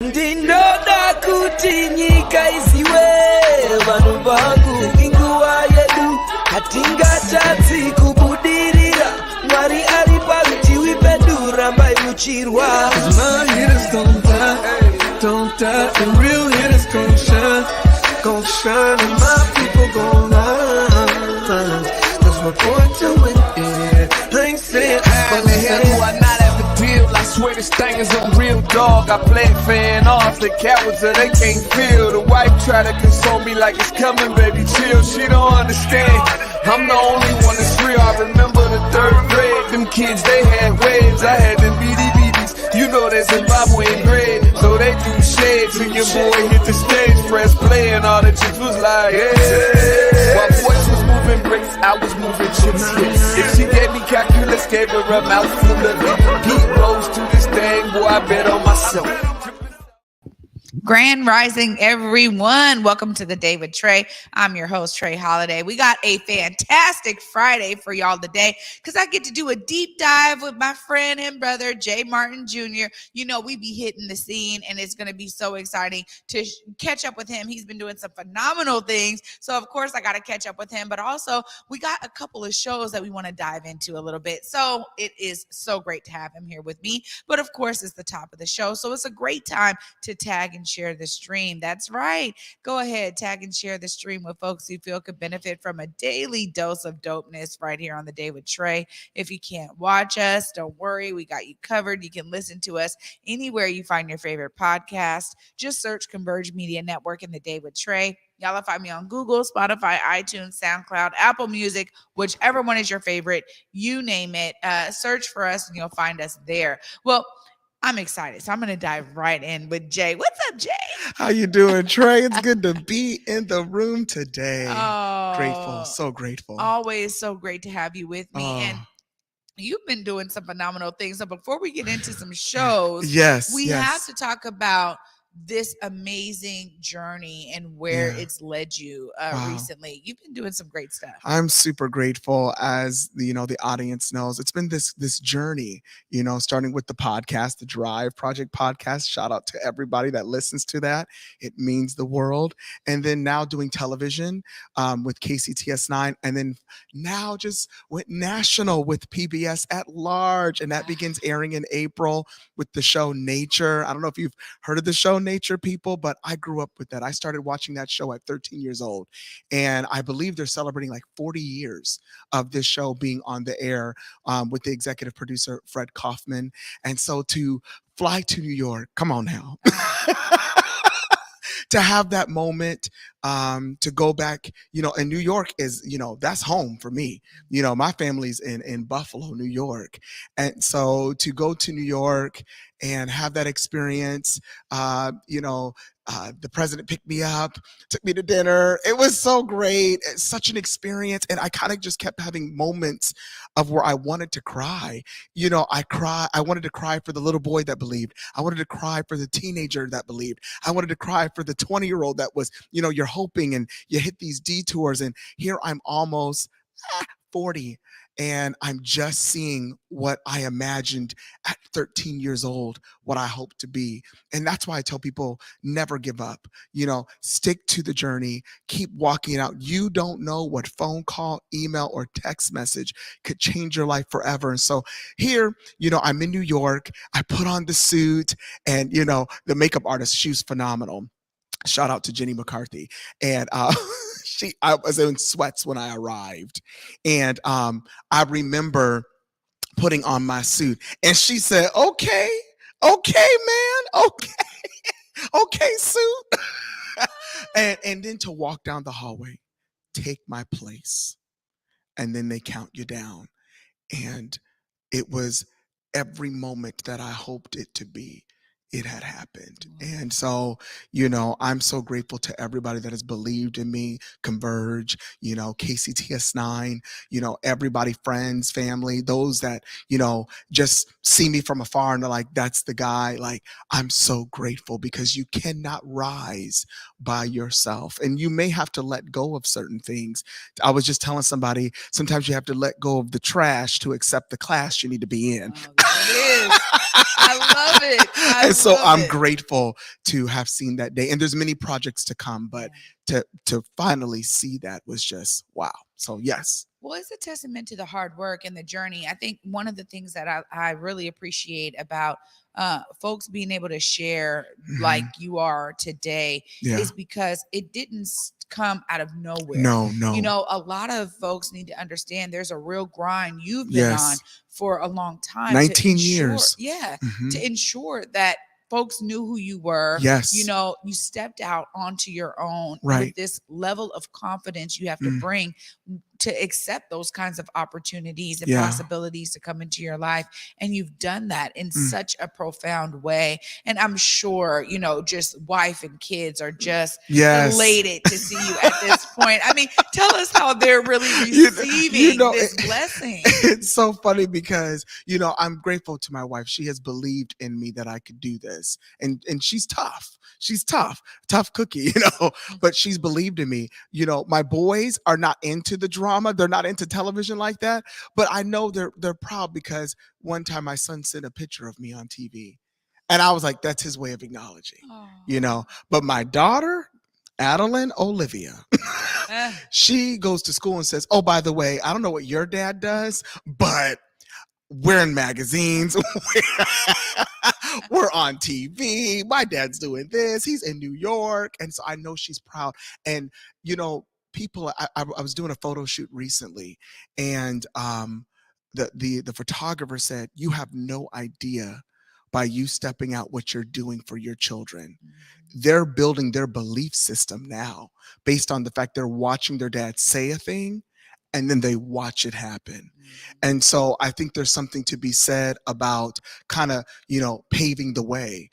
Ndinoda kuti nyika iziwe vanhu vangu inguva yedu hatingatadzi kubudirira Mwari ari parutivi pedu rambai muchirwa My hitters don't die, the real hitters gon' shine and my people gon' rise. Cause we're born to win, yeah. I ain't saying How the hell do I not have a deal? I swear this thing is a real dog. I play it fan off, the cowards that they can't feel. The wife try to console me like it's coming, baby, chill. She don't understand. I'm the only one that's real. I remember the third grade. Them kids, they had waves. I had them BDBs. You know that Zimbabwean grade. So they do shades. And your boy hit the stage, press play, and all the chicks was like, yeah. While boys was moving bricks, I was moving chips. If she gave me calculus, gave her a mouthful of it. Pete rose to this thing, boy, I bet on myself. Grand Rising, everyone. Welcome to the Day with Trae. I'm your host, Trae Holiday. We got a fantastic Friday for y'all today because I get to do a deep dive with my friend and brother, Jay Martin Jr. You know, we be hitting the scene, and it's going to be so exciting to catch up with him. He's been doing some phenomenal things. So, of course, I got to catch up with him. But also, we got a couple of shows that we want to dive into a little bit. So, it is so great to have him here with me. But, of course, it's the top of the show. So, it's a great time to tag and share the stream. That's right. Go ahead, tag and share the stream with folks you feel could benefit from a daily dose of dopeness right here on the Day with Trae. If you can't watch us, don't worry. We got you covered. You can listen to us anywhere you find your favorite podcast. Just search Converge Media Network and the Day with Trae. Y'all will find me on Google, Spotify, iTunes, SoundCloud, Apple Music, whichever one is your favorite. You name it. Search for us and you'll find us there. Well, I'm excited, so I'm going to dive right in with Jay. What's up, Jay? How you doing, Trae? It's good to be in the room today. Oh, Grateful, so grateful. Always so great to have you with me. And you've been doing some phenomenal things. So before we get into some shows, we have to talk about this amazing journey and where it's led you recently. You've been doing some great stuff. I'm super grateful, as the audience knows. It's been this journey, starting with the podcast, the Drive Project podcast. Shout out to everybody that listens to that. It means the world. And then now doing television with KCTS9, and then now just went national with PBS at large, and that begins airing in April with the show Nature. I don't know if you've heard of the show Nature, people, but I grew up with that. I started watching that show at 13 years old, and I believe they're celebrating like 40 years of this show being on the air with the executive producer Fred Kaufman. And so to fly to New York, come on now. To have that moment, to go back, and New York is, that's home for me. My family's in Buffalo, New York. And so to go to New York and have that experience, the president picked me up, took me to dinner. It was so great. It's such an experience. And I kind of just kept having moments of where I wanted to cry. I wanted to cry for the little boy that believed. I wanted to cry for the teenager that believed. I wanted to cry for the 20-year-old that was, you're hoping and you hit these detours. And here I'm almost 40. And I'm just seeing what I imagined at 13 years old, what I hope to be. And that's why I tell people, never give up. Stick to the journey, keep walking it out. You don't know what phone call, email, or text message could change your life forever. And so here, I'm in New York. I put on the suit, and, the makeup artist, she was phenomenal. Shout out to Jenny McCarthy. And I was in sweats when I arrived. And I remember putting on my suit, and she said, okay, man, okay, suit. and then to walk down the hallway, take my place. And then they count you down. And it was every moment that I hoped it to be. It had happened. And so, I'm so grateful to everybody that has believed in me, Converge, KCTS9, everybody, friends, family, those that, just see me from afar and they're like, that's the guy. Like, I'm so grateful, because you cannot rise by yourself, and you may have to let go of certain things. I was just telling somebody, sometimes you have to let go of the trash to accept the class you need to be in. Oh, there it is. I love it. So love I'm it. grateful to have seen that day. And there's many projects to come, but to finally see that was just wow. So yes. Well, it's a testament to the hard work and the journey. I think one of the things that I really appreciate about folks being able to share like Mhm. you are today Yeah. is because it didn't come out of nowhere. No, You no. know, a lot of folks need to understand there's a real grind you've been on Yes. for a long time to 19 ensure, years. Mhm. to ensure that folks knew who you were. You Yes. know, you stepped out onto your own with Right. this level of confidence you have to Mm. bring to accept those kinds of opportunities and Yeah. possibilities to come into your life. And you've done that in Mm. such a profound way. And I'm sure, you know, just wife and kids are just Yes. elated to see you at this point. I mean, tell us how they're really You, receiving this it, blessing. it's so funny because I'm grateful to my wife. She has believed in me that I could do this, and she's tough. She's tough cookie, but she's believed in me. My boys are not into the drama. They're not into television like that, but I know they're proud because one time my son sent a picture of me on TV, and I was like, that's his way of acknowledging, Oh. But my daughter, Adeline Olivia, Eh. she goes to school and says, oh, by the way, I don't know what your dad does, but we're in magazines. We're on TV. My dad's doing this. He's in New York. And so I know she's proud. And, people, I was doing a photo shoot recently, and the photographer said, you have no idea by you stepping out what you're doing for your children. They're building their belief system now based on the fact they're watching their dad say a thing and then they watch it happen. And so I think there's something to be said about kind of, paving the way.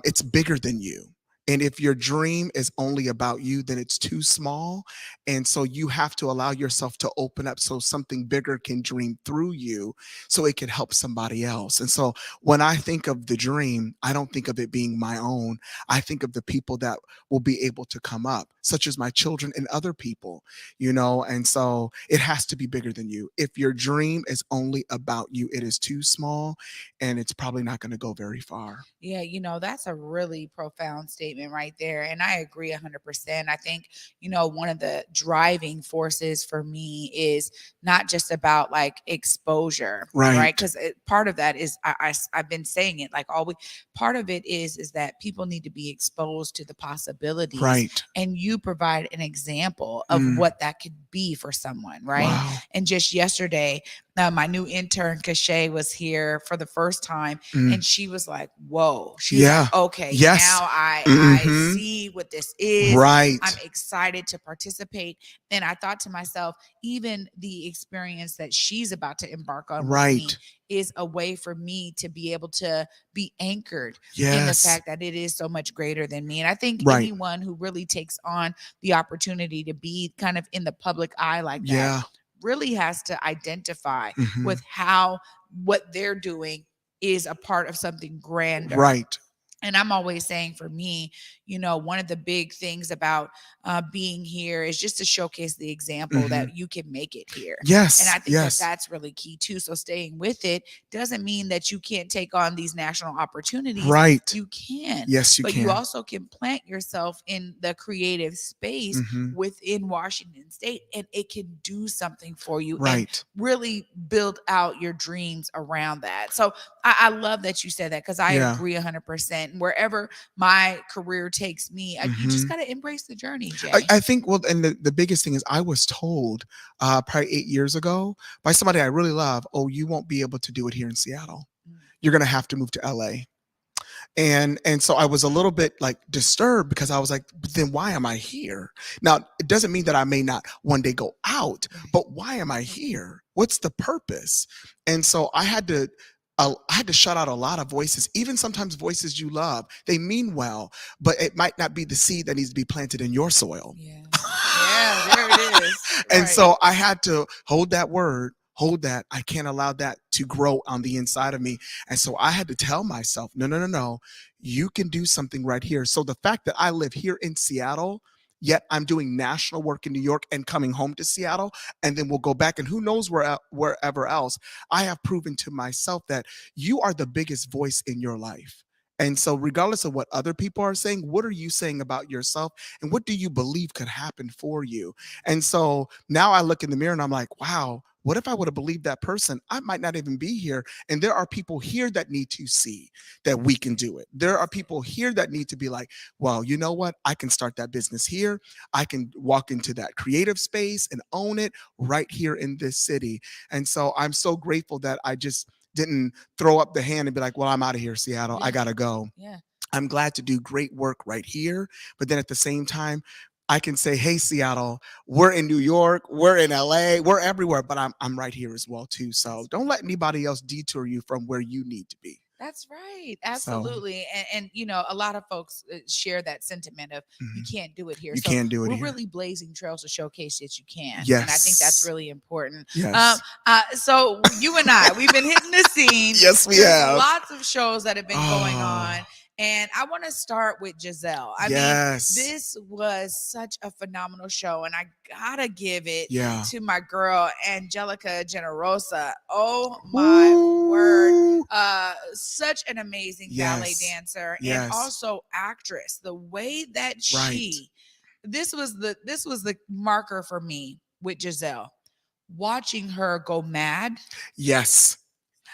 It's bigger than you. And if your dream is only about you, then it's too small. And so you have to allow yourself to open up so something bigger can dream through you so it can help somebody else. And so when I think of the dream, I don't think of it being my own. I think of the people that will be able to come up, such as my children and other people, and so it has to be bigger than you. If your dream is only about you, it is too small and it's probably not going to go very far. Yeah, that's a really profound statement right there. And I agree 100%. I think, one of the driving forces for me is not just about like exposure, right? Right. Because part of that is, I've been saying it like always, part of it is that people need to be exposed to the possibilities. Right. And you provide an example of what that could be for someone, right? Wow. And just yesterday, my new intern, Cachet, was here for the first time, and she was like, whoa. She was like, okay, Yes. now I Mhm. see what this is. Right. I'm excited to participate. And I thought to myself, even the experience that she's about to embark on with me is a way for me to be able to be anchored in the fact that it is so much greater than me. And I think anyone who really takes on the opportunity to be kind of in the public eye like that really has to identify with how what they're doing is a part of something grander. Right. And I'm always saying, for me, one of the big things about being here is just to showcase the example that you can make it here. Yes. And I think yes. that's really key too. So staying with it doesn't mean that you can't take on these national opportunities. Right. You can. Yes, you but can. you also can plant yourself in the creative space within Washington State, and it can do something for you. Right. And really build out your dreams around that. So I love that you said that, because I agree 100%. Wherever my career takes me, you just got to embrace the journey, Jay. I think, well, and the biggest thing is I was told probably 8 years ago by somebody I really love, oh, you won't be able to do it here in Seattle. You're going to have to move to LA. And so I was a little bit like disturbed, because I was like, but then why am I here? Now, it doesn't mean that I may not one day go out, but why am I here? What's the purpose? And so I had to shut out a lot of voices, even sometimes voices you love. They mean well, but it might not be the seed that needs to be planted in your soil. Yeah, there it is. And so I had to hold that word, hold that. I can't allow that to grow on the inside of me. And so I had to tell myself, no, you can do something right here. So the fact that I live here in Seattle, yet I'm doing national work in New York and coming home to Seattle, and then we'll go back and who knows wherever else, I have proven to myself that you are the biggest voice in your life. And so regardless of what other people are saying, what are you saying about yourself? And what do you believe could happen for you? And so now I look in the mirror and I'm like, wow, what if I would have believed that person? I might not even be here. And there are people here that need to see that we can do it. There are people here that need to be like, well, you know what? I can start that business here. I can walk into that creative space and own it right here in this city. And so I'm so grateful that I just didn't throw up the hand and be like, well, I'm out of here, Seattle. Yeah. I got to go. Yeah. I'm glad to do great work right here. But then at the same time, I can say, hey, Seattle, we're in New York, we're in LA, we're everywhere, but I'm right here as well, too. So don't let anybody else detour you from where you need to be. That's right. Absolutely. And you know, a lot of folks share that sentiment of you can't do it here. You can't do it we're here. really blazing trails to showcase that you can. Yes. And I think that's really important. Yes. So you and I, we've been hitting the scene. Yes, we There's have. lots of shows that have been going on. And I want to start with Giselle. I mean, this was such a phenomenal show, and I gotta give it to my girl Angelica Generosa. Oh my word! Such an amazing ballet dancer and also actress. The way that this was the marker for me with Giselle. Watching her go mad. Yes.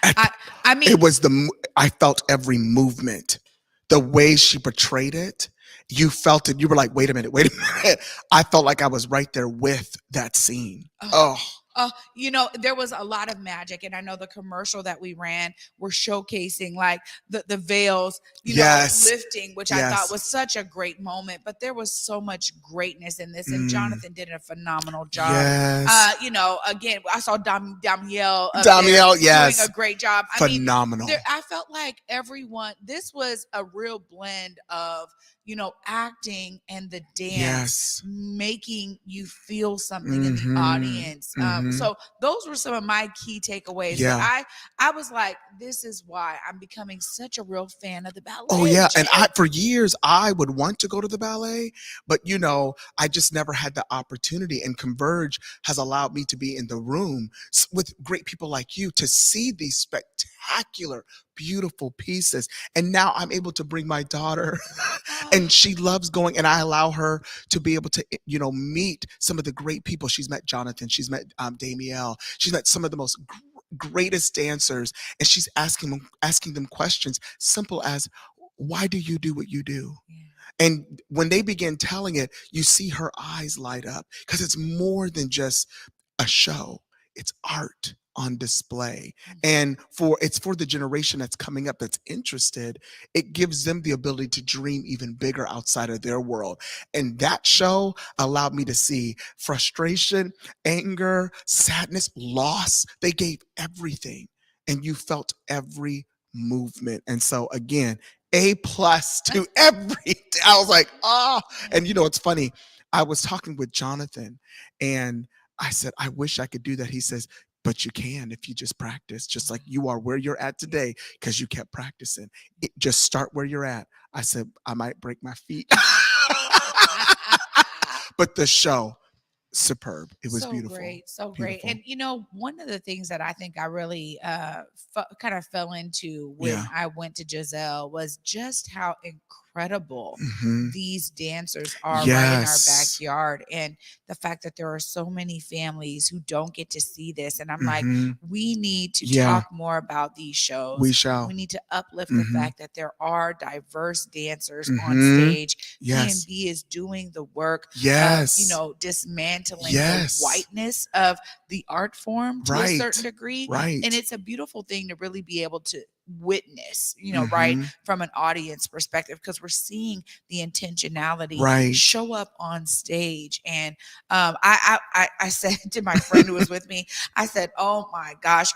I mean, it was I felt every movement. The way she portrayed it, you felt it. You were like, wait a minute. I felt like I was right there with that scene. You know, there was a lot of magic, and I know the commercial that we ran were showcasing like the veils, you know, lifting, which I thought was such a great moment. But there was so much greatness in this, and Jonathan did a phenomenal job. You know, again, I saw Damiel doing a great job. Phenomenal. I mean, I felt like everyone. This was a real blend of, you know, acting and the dance, making you feel something in the audience. So those were some of my key takeaways. But I was like, this is why I'm becoming such a real fan of the ballet. Oh yeah, and for years I would want to go to the ballet, but you know, I just never had the opportunity. And Converge has allowed me to be in the room with great people like you to see these spectacular, beautiful pieces. And now I'm able to bring my daughter and she loves going, and I allow her to be able to, you know, meet some of the great people. She's met Jonathan, she's met Damiel, she's met some of the most greatest dancers, and she's asking them questions simple as, why do you do what you do? And when they begin telling it, you see her eyes light up, because it's more than just a show. It's art on display. And it's for the generation that's coming up that's interested. It gives them the ability to dream even bigger outside of their world. And that show allowed me to see frustration, anger, sadness, loss. They gave everything, and you felt every movement. And so again, A+ to every. I was like, and you know, it's funny. I was talking with Jonathan and I said, I wish I could do that. He says, but you can if you just practice, just like you are where you're at today, because you kept practicing. Just start where you're at. I said, I might break my feet. But the show, superb. It was beautiful. So great. And you know, one of the things that I think I really kind of fell into when I went to Giselle was just how incredible these dancers are right in our backyard, and the fact that there are so many families who don't get to see this. And I'm like, we need to talk more about these shows. We shall. We need to uplift the fact that there are diverse dancers on stage. PNB is doing the work of, you know, dismantling the whiteness of the art form to a certain degree. And it's a beautiful thing to really be able to witness, you know, right, from an audience perspective, because we're seeing the intentionality show up on stage. And I said to my friend who was with me, I said, oh my gosh,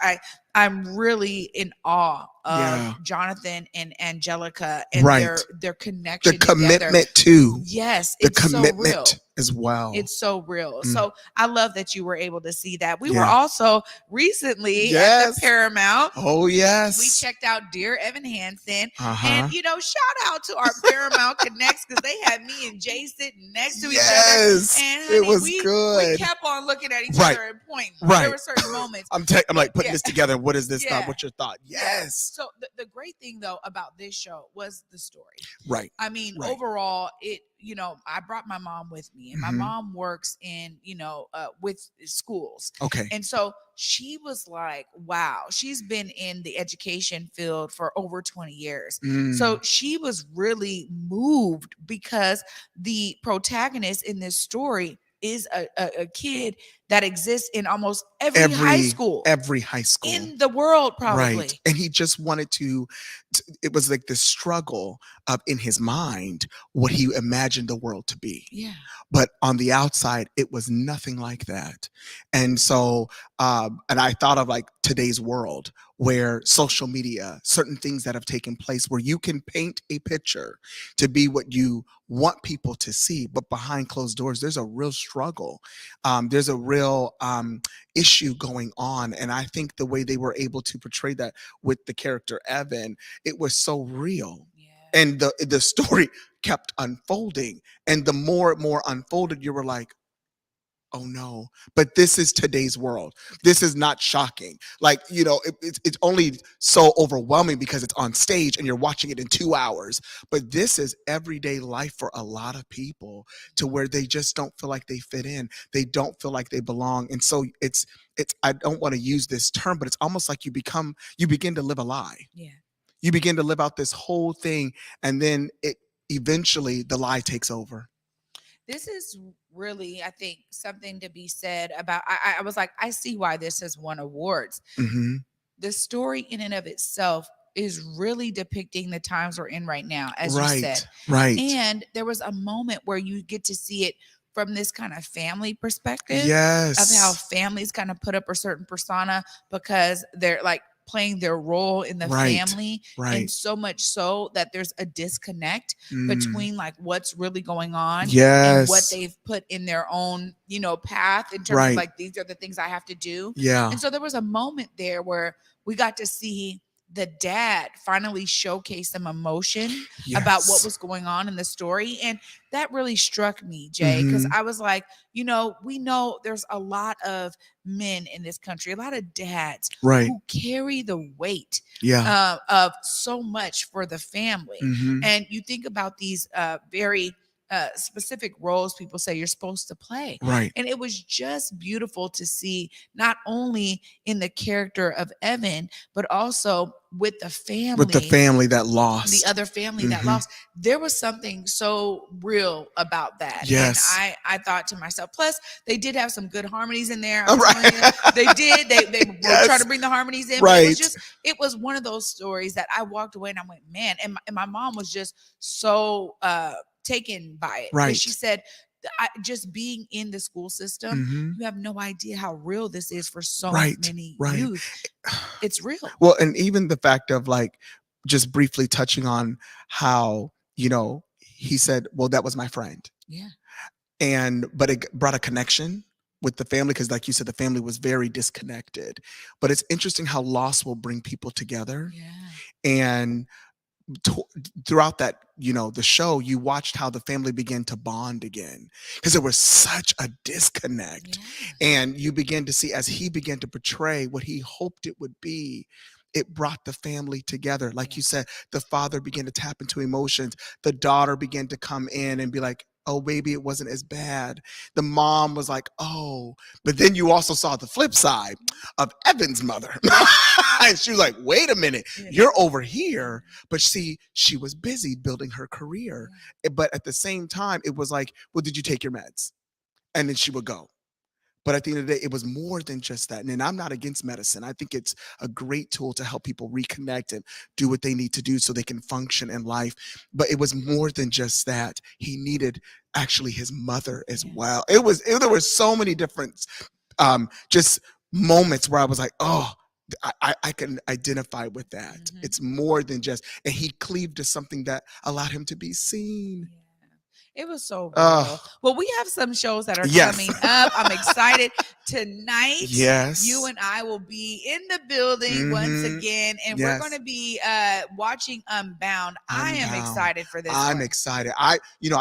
I'm really in awe of Jonathan and Angelica and their connection, the commitment together. to the commitment so real. As well. It's so real. So I love that you were able to see that. We were also recently at the Paramount. Oh yes, we checked out Dear Evan Hansen, and you know, shout out to our Paramount Connects, because they had me and Jay sitting next to each other. And honey, it was good. We kept on looking at each other and pointing. There were certain moments. I'm like putting this together. What is this thought? What's your thought? Yes. So the great thing though about this show was the story. Right. I mean, Right. overall, I brought my mom with me, and my Mhm. mom works in, with schools. Okay. And so she was like, wow, she's been in the education field for over 20 years. So Mm. she was really moved because the protagonist in this story is a kid that exists in almost every high school every high school in the world, right, probably. and he just wanted it was like this struggle of in his mind what he imagined the world to be, Yeah. but on the outside it was nothing like that. And so and I thought of like today's world where social media, certain things that have taken place where you can paint a picture to be what you want people to see, but behind closed doors there's a real struggle. There's a real issue going on, and I think the way they were able to portray that with the character Evan, it was so real. Yeah. And the story kept unfolding, and the more it more unfolded, you were like, oh no. But this is today's world. This is not shocking. Like, it's only so overwhelming because it's on stage and you're watching it in 2 hours. But this is everyday life for a lot of people, to where they just don't feel like they fit in. They don't feel like they belong. And so it's I don't want to use this term, but it's almost like you begin to live a lie. Yeah. You begin to live out this whole thing, and then eventually the lie takes over. This is really, I think, something to be said about. I was like, I see why this has won awards. Hmm. The story in and of itself is really depicting the times we're in right now, as you Right, said. right. And there was a moment where you get to see it from this kind of family perspective Yes. of how families kind of put up a certain persona because they're like playing their role in the Right, family, right. and so much so that there's a disconnect Mm. between like what's really going on and Yes. what they've put in their own path in terms Right. of like, these are the things I have to do. Yeah. And so there was a moment there where we got to see the dad finally showcase some emotion about what Yes. was going on in the story. And that really struck me, Jay, because Mhm. I was like, we know there's a lot of men in this country, a lot of dads Right. who carry the weight Yeah. of so much for the family. Mhm. And you think about these very specific roles people say you're supposed to play. Right. And it was just beautiful to see, not only in the character of Evan, but also with the family that lost. the other family that Mhm. lost. There was something so real about that. Yes. And I thought to myself, plus they did have some good harmonies in there. Oh, I'm telling you, right. they did. They were Yes. trying to bring the harmonies in. But Right. it was one of those stories that I walked away and I went, man, and my mom was just so taken by it. Right. Because she said, just being in the school system, Mhm. you have no idea how real this is for so Right, many right. youth. It's real. Well, and even the fact of like just briefly touching on how, he said, well, that was my friend. Yeah. But it brought a connection with the family, because like you said, the family was very disconnected. But it's interesting how loss will bring people together. Yeah. And throughout that, the show, you watched how the family began to bond again, because there was such a disconnect. Yeah. And you begin to see, as he began to portray what he hoped it would be, it brought the family together. Like you said, the father began to tap into emotions. The daughter began to come in and be like, oh, baby, it wasn't as bad. The mom was like, oh. But then you also saw the flip side of Evan's mother. And she was like, wait a minute, you're over here. But see, she was busy building her career. But at the same time, it was like, well, did you take your meds? And then she would go. But at the end of the day, it was more than just that. And I'm not against medicine. I think it's a great tool to help people reconnect and do what they need to do so they can function in life. But it was more than just that. He needed actually his mother as well. There were so many different just moments where I was like, oh, I can identify with that. Mhm. It's more than just, and he cleaved to something that allowed him to be seen. Yeah. It was so real. Oh. Well, we have some shows that are Yes. coming up. I'm excited. Tonight, Yes. you and I will be in the building once again, and we're going to be watching Unbound. I am excited for this. I'm excited. I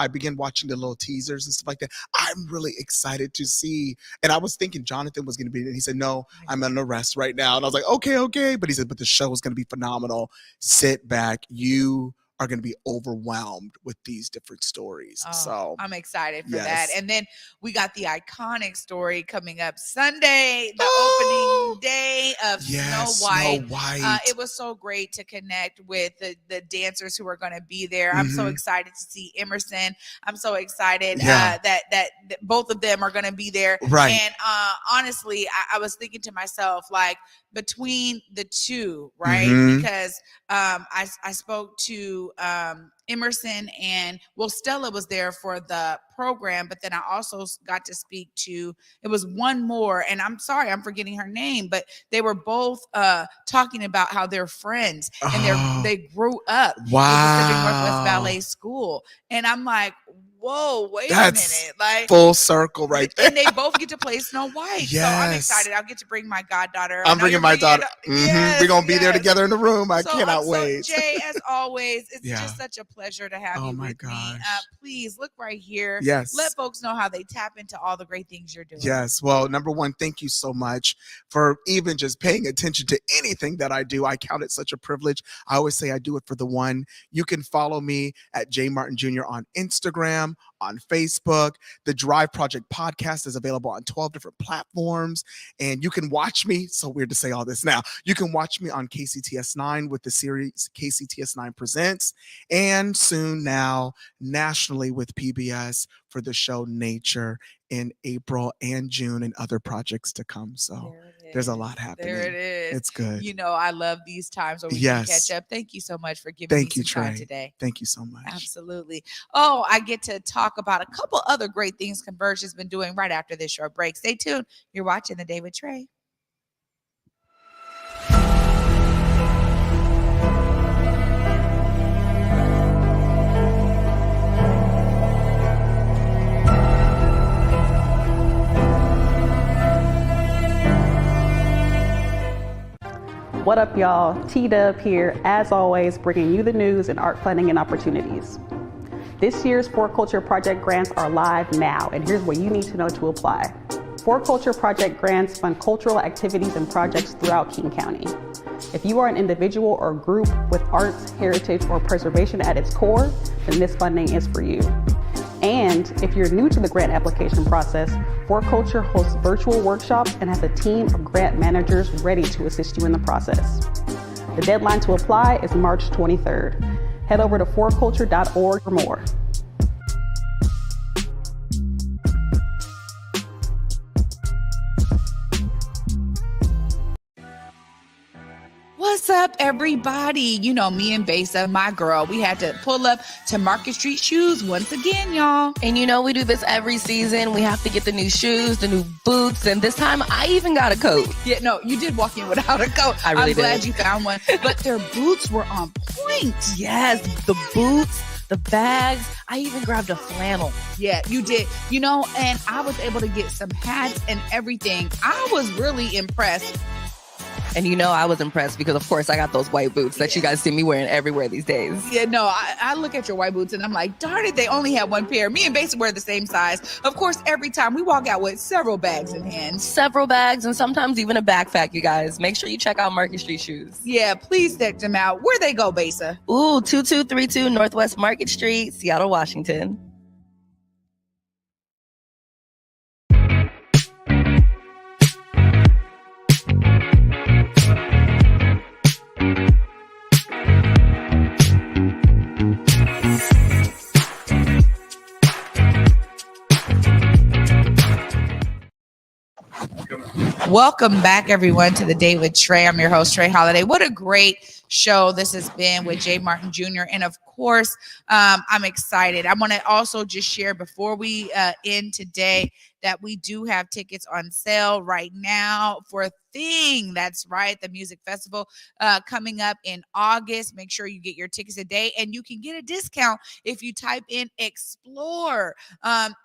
began watching the little teasers and stuff like that. I'm really excited to see. And I was thinking Jonathan was going to be, and he said, "No, I'm on arrest right now." And I was like, "Okay." But he said, "But the show is going to be phenomenal. Sit back. You are going to be overwhelmed with these different stories." So I'm excited for that. And then we got the iconic story coming up Sunday, the opening day of Snow White. It was so great to connect with the dancers who are going to be there. I'm so excited to see Emerson. I'm so excited that both of them are going to be there. Right. And honestly, I was thinking to myself, like, between the two, right? Because I spoke to Emerson, and Stella was there for the program, but then I also got to speak to, it was one more, and I'm sorry, I'm forgetting her name, but they were both talking about how they're friends and they grew up with Pacific Northwest Ballet School. And I'm like, whoa, wait a minute. Like, full circle right there. And they both get to play Snow White. Yes. So I'm excited. I'll get to bring my goddaughter. I'm bringing my daughter. We're going to be there together in the room. I cannot wait. So, Jay, as always, it's just such a pleasure to have you with me. Please look right here. Yes. Let folks know how they tap into all the great things you're doing. Yes. Well, number one, thank you so much for even just paying attention to anything that I do. I count it such a privilege. I always say I do it for the one. You can follow me at J Martin Jr. on Instagram, on Facebook. The Drive Project podcast is available on 12 different platforms. And you can watch me. So weird to say all this now. You can watch me on KCTS9 with the series KCTS9 Presents. And soon now, nationally with PBS for the show Nature in April and June, and other projects to come. So there's a lot happening. There it is. It's good. You know, I love these times where we can catch up. Thank you so much for giving me some time today. Thank you so much. Absolutely. Oh, I get to talk about a couple other great things Converge has been doing right after this short break. Stay tuned. You're watching The Day with Trae. What up, y'all? T-Dub here, as always, bringing you the news and art funding and opportunities. This year's For Culture Project grants are live now, and here's what you need to know to apply. For Culture Project grants fund cultural activities and projects throughout King County. If you are an individual or group with arts, heritage, or preservation at its core, then this funding is for you. And if you're new to the grant application process, For Culture hosts virtual workshops and has a team of grant managers ready to assist you in the process. The deadline to apply is March 23rd. Head over to forculture.org for more. What's up, everybody? You know, me and Besa, my girl, we had to pull up to Market Street Shoes once again, y'all. And you know, we do this every season. We have to get the new shoes, the new boots, and this time I even got a coat. Yeah, no, you did walk in without a coat. I really did. I'm glad you found one. But their boots were on point. Yes, the boots, the bags. I even grabbed a flannel. Yeah, you did. You know, and I was able to get some hats and everything. I was really impressed. And you know, I was impressed because, of course, I got those white boots that you guys see me wearing everywhere these days. Yeah, no, I look at your white boots and I'm like, darn it, they only had one pair. Me and Basa wear the same size. Of course, every time we walk out with several bags in hand. Several bags and sometimes even a backpack, you guys. Make sure you check out Market Street Shoes. Yeah, please check them out. Where they go, Basa? Ooh, 2232 Northwest Market Street, Seattle, Washington. Welcome back, everyone, to The Day with Trae. I'm your host, Trae Holiday. What a great show this has been with J Martin Jr. And of course, I'm excited. I want to also just share before we end today that we do have tickets on sale right now for Thing. That's right, the music festival coming up in August. Make sure you get your tickets today, and you can get a discount if you type in Explore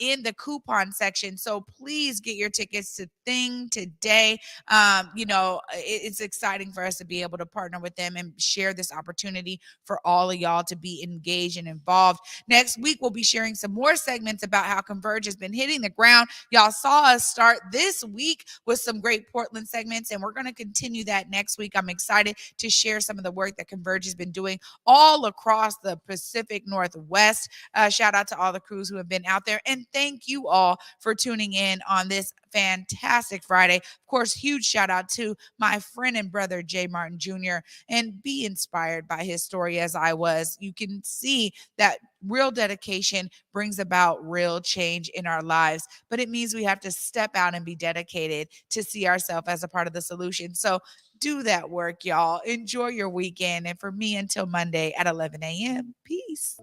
in the coupon section. So please get your tickets to Thing today. It's exciting for us to be able to partner with them and share this opportunity for all of y'all to be engaged and involved. Next week, we'll be sharing some more segments about how Converge has been hitting the ground. Y'all saw us start this week with some great Portland segments, and we're going to continue that next week. I'm excited to share some of the work that Converge has been doing all across the Pacific Northwest. Shout out to all the crews who have been out there, and thank you all for tuning in on this fantastic Friday. Of course, huge shout out to my friend and brother, Jay Martin Jr., and be inspired by his story as I was. You can see that real dedication brings about real change in our lives, but it means we have to step out and be dedicated to see ourselves as a part of the solution. So do that work, y'all. Enjoy your weekend. And for me, until Monday at 11 a.m., peace.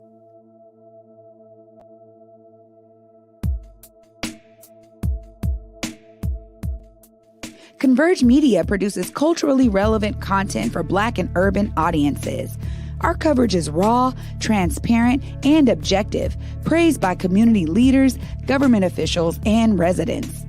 Converge Media produces culturally relevant content for Black and urban audiences. Our coverage is raw, transparent, and objective, praised by community leaders, government officials, and residents.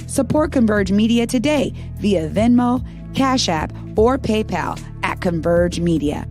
Support Converge Media today via Venmo, Cash App, or PayPal at Converge Media.